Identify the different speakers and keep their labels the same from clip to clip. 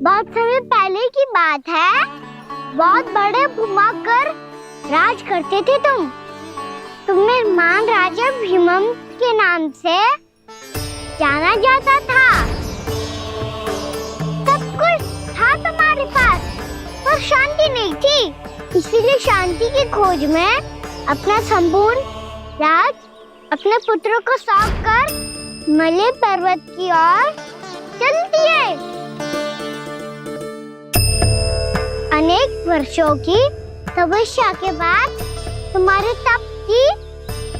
Speaker 1: बहुत समय पहले की बात है। बहुत बड़े भूमाकर राज करते थे तुम्हें महान राजा भीमम के नाम से जाना जाता था। सब कुछ था तुम्हारे पास, पर शांति नहीं थी। इसीलिए शांति की खोज में अपना संपूर्ण राज अपने पुत्रों को सौंप कर हिमालय पर्वत की ओर चल दिए। अनेक वर्षों की तपस्या के बाद तुम्हारे तप की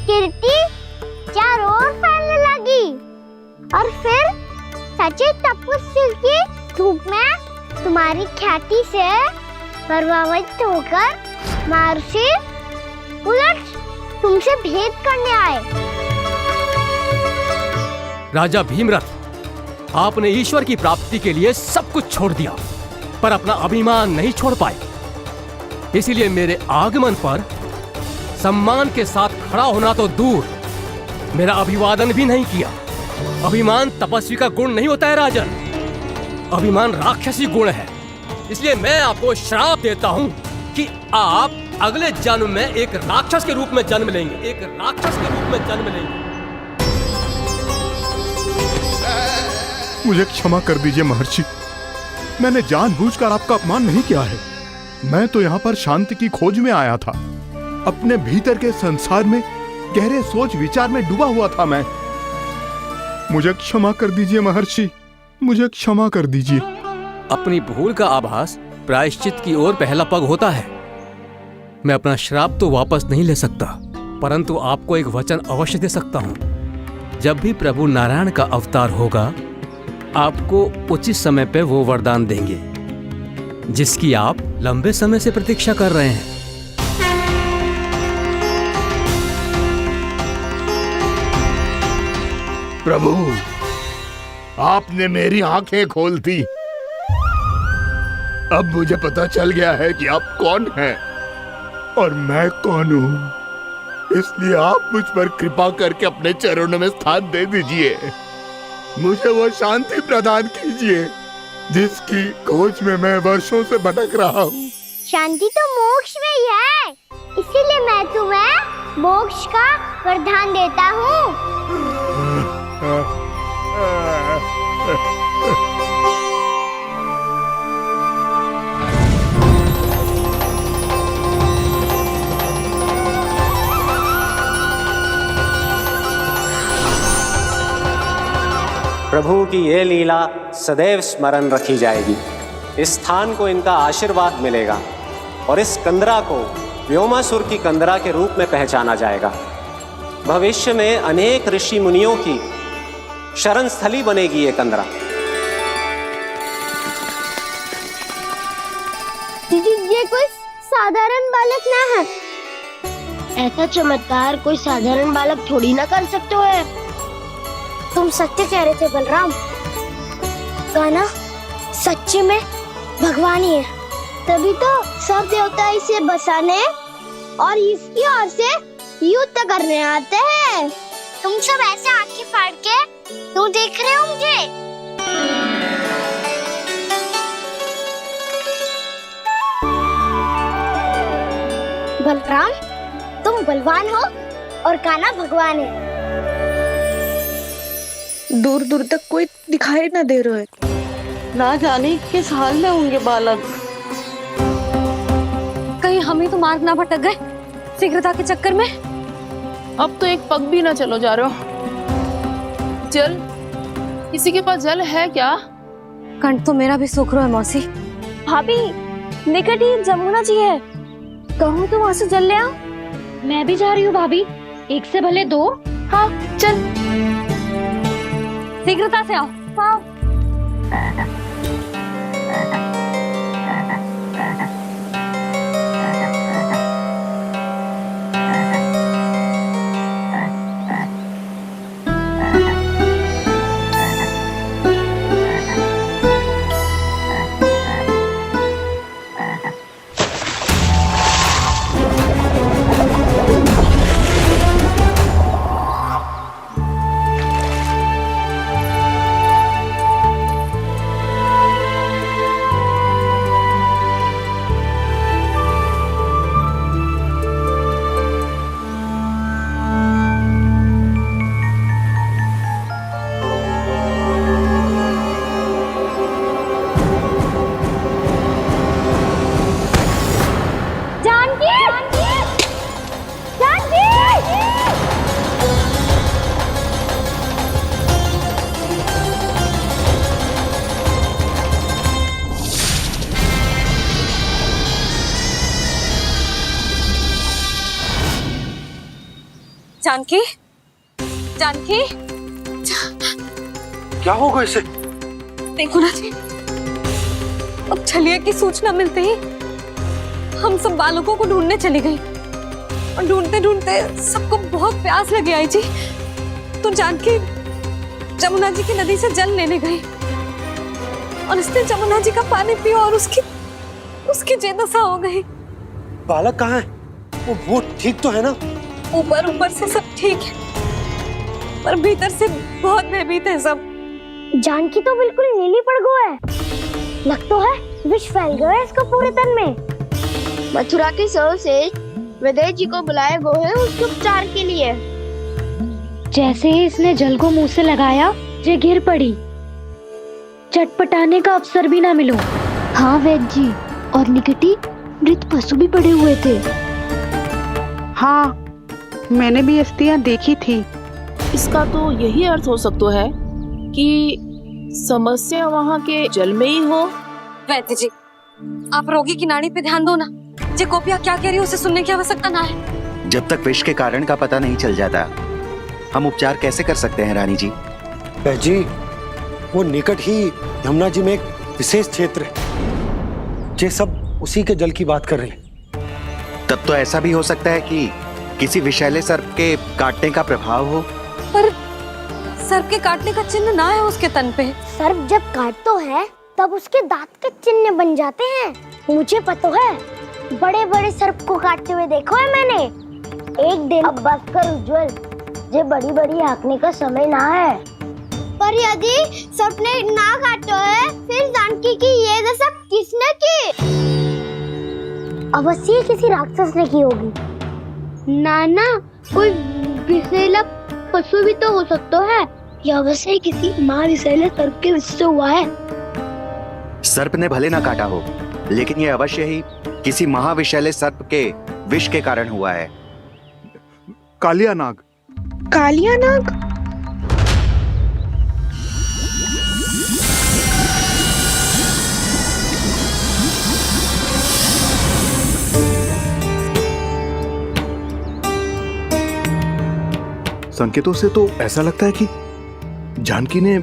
Speaker 1: कीर्ति चारों ओर फैलने लगी और फिर सच्चे तपस्वी की धूप में तुम्हारी ख्याति से प्रभावित होकर महर्षि उलट तुमसे भेंट करने आए।
Speaker 2: राजा भीमरथ, आपने ईश्वर की प्राप्ति के लिए सब कुछ छोड़ दिया, पर अपना अभिमान नहीं छोड़ पाए। इसीलिए मेरे आगमन पर सम्मान के साथ खड़ा होना तो दूर, मेरा अभिवादन भी नहीं किया। अभिमान तपस्वी का गुण नहीं होता है राजन, अभिमान राक्षसी गुण है। इसलिए मैं आपको श्राप देता हूँ कि आप अगले जन्म में एक राक्षस के रूप में जन्म लेंगे, एक राक्षस के रूप में जन्म लेंगे।
Speaker 3: मुझे क्षमा कर दीजिए महर्षि, मैंने जानबूझकर आपका अपमान नहीं किया है। मैं तो यहाँ पर शांति की खोज में आया था। अपने भीतर के संसार में गहरे सोच विचार में डूबा हुआ था मैं। मुझे क्षमा कर दीजिए महर्षि, मुझे क्षमा कर दीजिए।
Speaker 2: अपनी भूल का आभास प्रायश्चित की ओर पहला पग होता है। मैं अपना श्राप तो वापस नहीं ले सकता, परंतु आपको एक वचन अवश्य दे सकता हूँ। जब भी प्रभु नारायण का अवतार होगा, आपको उचित समय पे वो वरदान देंगे जिसकी आप लंबे समय से प्रतीक्षा कर रहे हैं।
Speaker 3: प्रभु, आपने मेरी आंखें खोल दी। अब मुझे पता चल गया है कि आप कौन हैं और मैं कौन हूँ। इसलिए आप मुझ पर कृपा करके अपने चरणों में स्थान दे दीजिए। मुझे वो शांति प्रदान कीजिए जिसकी खोज में मैं वर्षों से भटक रहा हूँ।
Speaker 1: शांति तो मोक्ष में ही है, इसीलिए मैं तुम्हें मोक्ष का वरदान देता हूँ।
Speaker 4: प्रभु की ये लीला सदैव स्मरण रखी जाएगी। इस स्थान को इनका आशीर्वाद मिलेगा और इस कंदरा को व्योमासुर की कंदरा के रूप में पहचाना जाएगा। भविष्य में अनेक ऋषि मुनियों की शरण स्थली बनेगी ये कंदरा।
Speaker 1: दीदी, ये कोई साधारण बालक ना है। ऐसा चमत्कार कोई साधारण बालक थोड़ी ना कर सकते हो। तुम सत्य कह रहे थे बलराम, गाना सच्चे में भगवान ही है। तभी तो सब देवता इसे बसाने और इसकी ओर से युद्ध करने आते हैं। तुम सब ऐसे आंखें फाड़ के क्यों देख रहे हो मुझे? बलराम, तुम बलवान हो और कान्हा भगवान है।
Speaker 5: दूर दूर तक कोई दिखाई न दे रहा है। ना जाने किस हाल में होंगे बालक।
Speaker 6: कहीं हम ही तो मार्ग ना भटक गए शीघ्रता के चक्कर में।
Speaker 7: अब तो एक पग भी ना चलो जा रहे हो। जल, किसी के पास जल है क्या?
Speaker 6: कंठ तो मेरा भी सूख रहा है मौसी। भाभी, निकट ही जमुना जी है, कहूँ तो वहाँ से जल ले आओ।
Speaker 8: मैं भी जा रही हूँ भाभी, एक से भले दो।
Speaker 6: हाँ चल, शीघ्रता से आओ। हाँ। जानकी, जानकी,
Speaker 9: क्या होगा इसे?
Speaker 6: देखो ना जी, अब छलिया की सूचना मिलते ही हम सब बालकों को ढूंढने चली गई और ढूंढते ढूंढते सबको बहुत प्यास लगी आई जी। तो जानकी जमुना जी की नदी से जल लेने गई और उसने जमुना जी का पानी पिया और उसकी जेदशा हो गई।
Speaker 9: बालक कहाँ है? वो ठीक तो है ना?
Speaker 6: ऊपर से सब ठीक है, पर भीतर से बहुत भयभीत है सब।
Speaker 1: जानकी तो बिल्कुल नीली पड़ गया है, लग तो है विष फैल गया है इसको पूरे तन में। मथुरा के सौ से विदेह जी को बुलाए गए हैं उसके उपचार के लिए।
Speaker 8: जैसे ही इसने जल को मुंह से लगाया, ये गिर पड़ी। चटपटाने का अवसर भी ना मिलो। हाँ वैद्य जी, और निकटी मृत पशु भी पड़े हुए थे।
Speaker 5: हाँ, मैंने भी अस्थियां देखी थी।
Speaker 7: इसका तो यही अर्थ हो सकता है कि समस्या वहाँ के जल में ही हो।
Speaker 6: वैद्य जी, आप रोगी की नाड़ी पे ध्यान दो ना। जे गोपिया क्या कह रही है उसे सुनने की आवश्यकता ना है।
Speaker 10: जब तक विष के कारण का पता नहीं चल जाता, हम उपचार कैसे कर सकते हैं रानी जी?
Speaker 9: जी, वो निकट ही यमुना जी में एक विशेष क्षेत्र है, जे सब उसी के जल की बात कर रहे हैं।
Speaker 10: तब तो ऐसा भी हो सकता है कि किसी विषैले सर्प के काटने का प्रभाव हो।
Speaker 6: पर सर्प के काटने का चिन्ह ना है उसके तन पे।
Speaker 1: सर्प जब काटता है तब उसके दांत के चिन्ह बन जाते हैं। मुझे पता है, बड़े बड़े सर्प को काटते हुए देखो है मैंने। एक दिन अब बस कर उज्जवल, ये बड़ी बड़ी हाँकने का समय ना है। पर यदि सर्प ने ना काटा है, फिर जानकी की ये दशा किसने की? अवश्य किसी राक्षस ने की होगी। ना, कोई विषैला पशु भी तो हो सकता है। यह अवश्य किसी महाविषैले सर्प के विष से हुआ है।
Speaker 10: सर्प ने भले ना काटा हो, लेकिन ये अवश्य ही किसी महाविषैले सर्प के विष के कारण हुआ है।
Speaker 3: कालिया नाग।
Speaker 5: कालिया नाग?
Speaker 3: संकेतों से तो ऐसा लगता है कि जानकी ने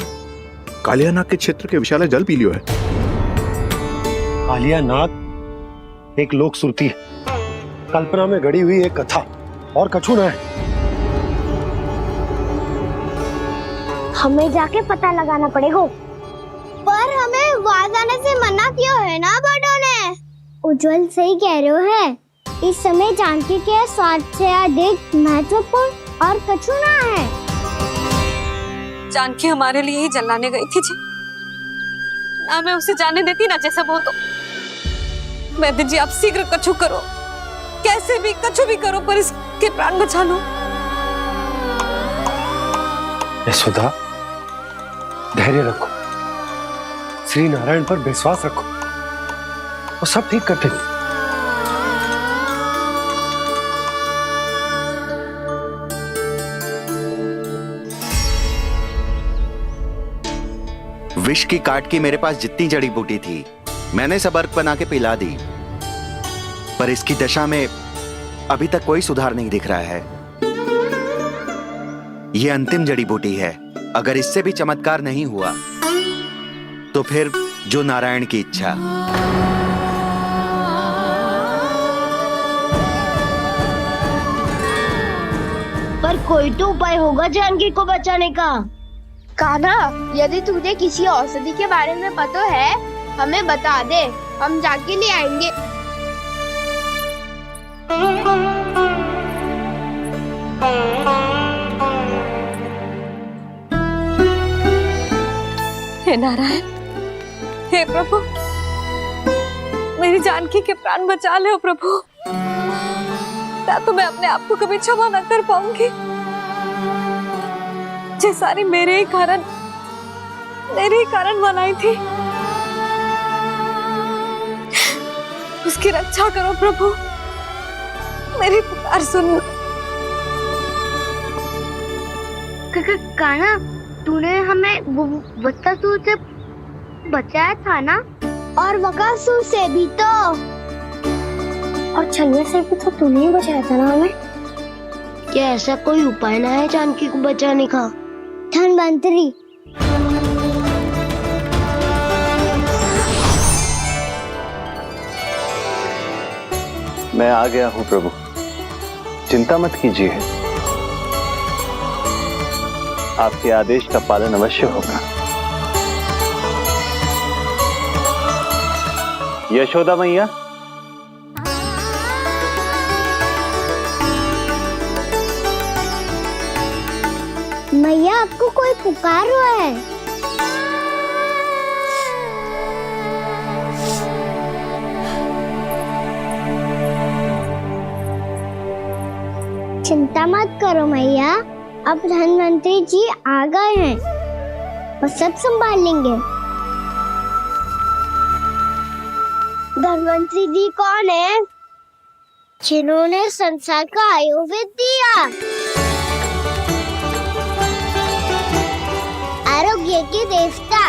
Speaker 3: कालिया नाग के क्षेत्र के विशाल जल पी लियो है।
Speaker 9: कालिया नाग एक लोक श्रुति है, कल्पना में गढ़ी हुई एक कथा, और कछु ना है।
Speaker 1: हमें जाके पता लगाना पड़ेगा। पर हमें वहां जाने से मना किया है ना बड़ों ने। उज्जवल सही कह रहे हो है, इस समय जानकी के स्वार्थ से अधिक महत्वपूर्ण और कछु ना है।
Speaker 6: जानकी हमारे लिए ही जलाने गई थी जी, ना मैं उसे जाने देती ना जैसा वो। तो वैद्य जी आप शीघ्र कछु करो, कैसे भी कछु भी करो, पर इसके प्राण बचा लो।
Speaker 9: यशोदा, धैर्य रखो, श्री नारायण पर विश्वास रखो, वो सब ठीक करते हैं।
Speaker 10: विष की काट की मेरे पास जितनी जड़ी बूटी थी, मैंने सब अर्क बना के पिला दी, पर इसकी दशा में अभी तक कोई सुधार नहीं दिख रहा है। यह अंतिम जड़ी बूटी है, अगर इससे भी चमत्कार नहीं हुआ तो फिर जो नारायण की इच्छा।
Speaker 1: पर कोई तो उपाय होगा जानकी को बचाने का। कान्हा, यदि तुझे किसी औषधि के बारे में पता है, हमें बता दे, हम जाके ले आएंगे।
Speaker 6: हे नारायण, हे प्रभु, मेरी जानकी के प्राण बचा ले प्रभु। या तो मैं अपने आप को कभी क्षमा न कर पाऊंगी। ये सारी मेरे ही कारण बनाई थी। उसकी रक्षा करो प्रभु, मेरी पुकार सुनो।
Speaker 1: कान्हा, तूने हमें वकासुर से बचाया था ना? और वकासुर से भी तो, और छलिया से भी तो तूने ही बचाया था ना हमें। क्या ऐसा कोई उपाय ना है जानकी को बचाने का? धनवंतरी,
Speaker 11: मैं आ गया हूं प्रभु, चिंता मत कीजिए, आपके आदेश का पालन अवश्य होगा। यशोदा मैया,
Speaker 1: मैया आपको कोई पुकार रहा है। चिंता मत करो मैया, अब धनवंतरी जी आ गए हैं, वो सब संभाल लेंगे। धनवंतरी जी कौन है? जिन्होंने संसार का आयुर्वेद दिया, आरोग्य के देवता,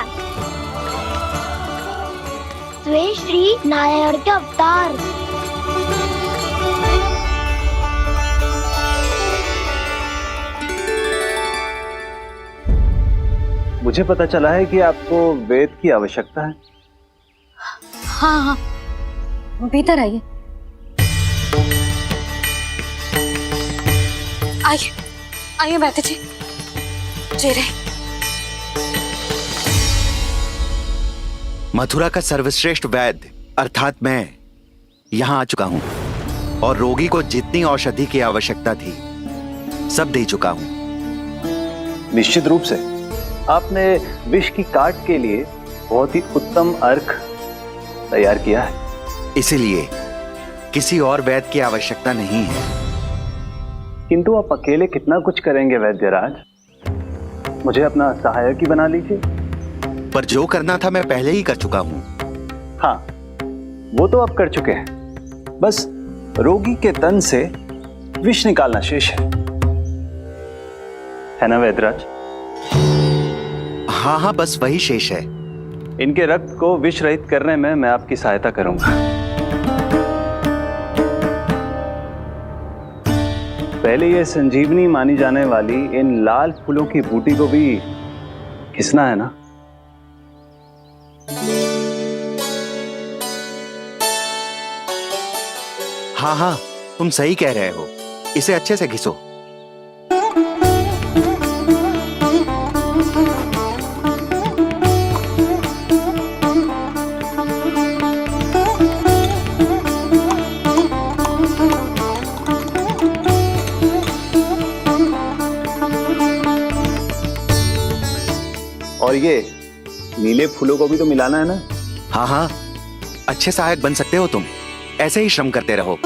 Speaker 1: वे श्री नारायण के अवतार।
Speaker 11: मुझे पता चला है कि आपको वेद की आवश्यकता है।
Speaker 6: हाँ हाँ, भीतर आइए। आइए आइए बैठे जी। जी रहे।
Speaker 10: मथुरा का सर्वश्रेष्ठ वैद्य अर्थात मैं यहाँ आ चुका हूँ और रोगी को जितनी औषधि की आवश्यकता थी सब दे चुका हूँ।
Speaker 11: निश्चित रूप से आपने विष की काट के लिए बहुत ही उत्तम अर्क तैयार किया है,
Speaker 10: इसीलिए किसी और वैद्य की आवश्यकता नहीं है।
Speaker 11: किंतु आप अकेले कितना कुछ करेंगे वैद्यराज, मुझे अपना सहायक ही बना लीजिए।
Speaker 10: पर जो करना था मैं पहले ही कर चुका हूँ।
Speaker 11: हाँ, वो तो आप कर चुके हैं, बस रोगी के तन से विष निकालना शेष है ना वैद्यराज?
Speaker 10: हाँ हाँ, बस वही शेष है।
Speaker 11: इनके रक्त को विष रहित करने में मैं आपकी सहायता करूंगा। पहले ये संजीवनी मानी जाने वाली इन लाल फूलों की बूटी को भी घिसना है ना?
Speaker 10: हाँ हाँ, तुम सही कह रहे हो, इसे अच्छे से घिसो।
Speaker 11: और ये नीले फूलों को भी तो मिलाना है ना?
Speaker 10: हाँ हाँ, अच्छे सहायक बन सकते हो तुम, ऐसे ही श्रम करते रहो।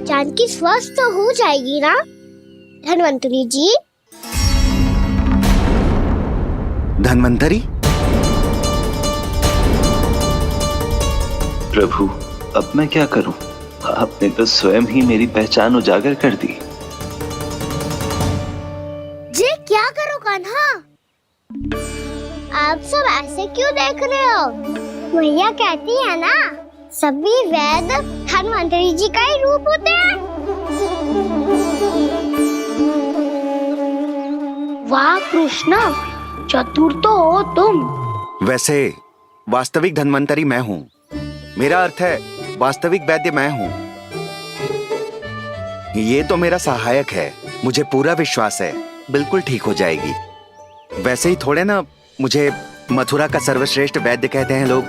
Speaker 1: जानकी स्वस्थ हो जाएगी ना धनवंतरी जी?
Speaker 10: धनवंतरी?
Speaker 11: प्रभु, अब मैं क्या करूं? आपने तो स्वयं ही मेरी पहचान उजागर कर दी।
Speaker 1: जी क्या करो कान्हा? आप सब ऐसे क्यों देख रहे हो? मैया कहती है ना, सभी वैद्य धनवंतरी जी का ही रूप होते हैं। वाह कृष्णा, चतुर तो हो तुम।
Speaker 10: वैसे वास्तविक धन्वंतरी मैं हूँ, मेरा अर्थ है वास्तविक वैद्य मैं हूँ। ये तो मेरा सहायक है, मुझे पूरा विश्वास है बिल्कुल ठीक हो जाएगी। वैसे ही थोड़े ना मुझे मथुरा का सर्वश्रेष्ठ वैद्य कहते हैं लोग।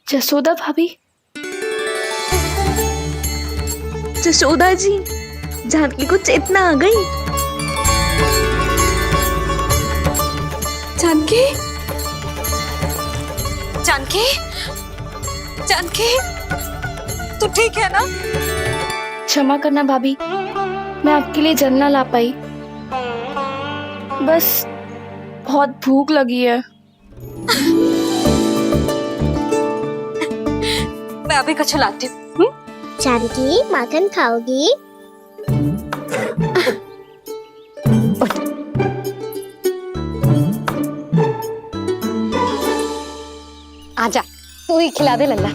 Speaker 7: जसोदा भाभी,
Speaker 5: जशोदा जी, जानकी को चेतना आ गई।
Speaker 6: जानकी, जानकी, जानकी, तू ठीक है ना?
Speaker 7: क्षमा करना भाभी, मैं आपके लिए जल ना ला पाई। बस बहुत भूख लगी है।
Speaker 6: मैं अभी कुछ लाती हूँ।
Speaker 1: जानकी, माखन खाओगी?
Speaker 6: आजा, तू ही खिला दे लल्ला।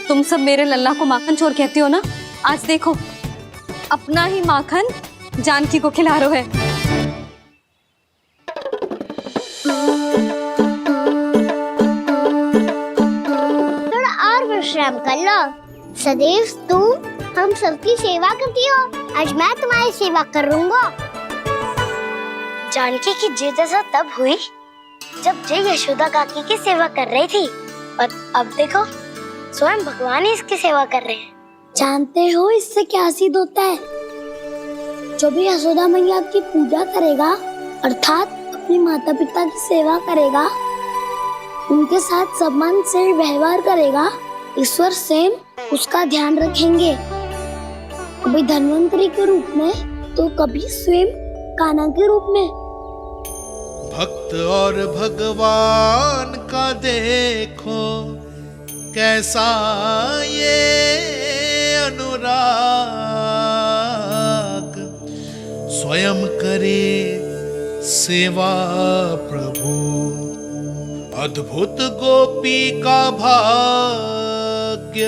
Speaker 6: तुम सब मेरे लल्ला को माखन चोर कहती हो ना? आज देखो, अपना ही माखन जानकी को खिला रहे है।
Speaker 1: थोड़ा और विश्राम कर लो। सदैव तुम हम सबकी सेवा करती हो, आज मैं तुम्हारी सेवा करूंगा। जानकी की जिज्ञासा तब हुई जब जय यशोदा काकी की सेवा कर रही थी, और अब देखो स्वयं भगवान ही इसकी सेवा कर रहे हैं। जानते हो इससे क्या सिद्ध होता है? जो भी यशोदा मैया की पूजा करेगा, अर्थात अपने माता पिता की सेवा करेगा, उनके साथ सम्मान से व्यवहार करेगा, ईश्वर स्वयं उसका ध्यान रखेंगे। कभी धन्वंतरी के रूप में तो कभी स्वयं कान्हा के रूप में।
Speaker 12: भक्त और भगवान का देखो कैसा ये अनुराग, स्वयं करे सेवा प्रभु, अद्भुत गोपी का भाग्य।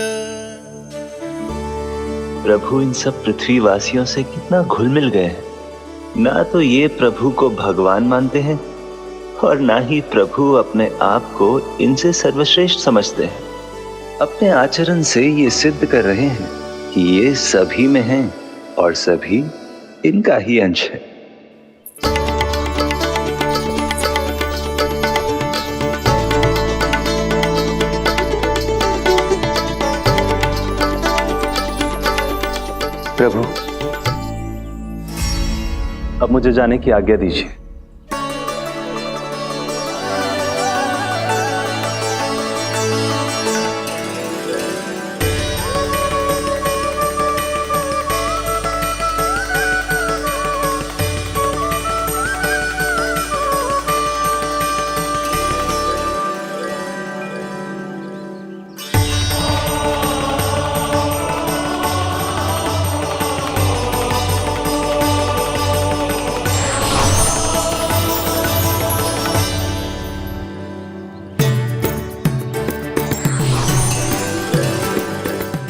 Speaker 11: प्रभु इन सब पृथ्वीवासियों से कितना घुल मिल गए हैं। ना तो ये प्रभु को भगवान मानते हैं और ना ही प्रभु अपने आप को इनसे सर्वश्रेष्ठ समझते हैं। अपने आचरण से ये सिद्ध कर रहे हैं कि ये सभी में हैं और सभी इनका ही अंश है।
Speaker 12: प्रभु, अब मुझे जाने की आज्ञा दीजिए।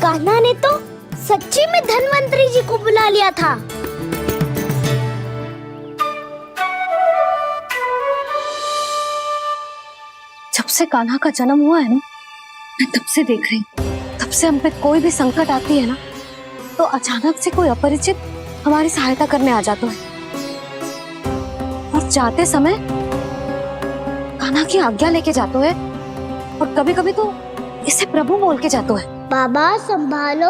Speaker 1: कान्हा ने तो सच्ची में धन्वंतरी जी को बुला लिया था।
Speaker 6: जब से कान्हा का जन्म हुआ है ना, मैं तब से देख रही हूँ, तब से हम पे कोई भी संकट आती है ना, तो अचानक से कोई अपरिचित हमारी सहायता करने आ जाता है, और जाते समय कान्हा की आज्ञा लेके जाते है, और कभी कभी तो इसे प्रभु बोल के जाते है।
Speaker 1: बाबा संभालो।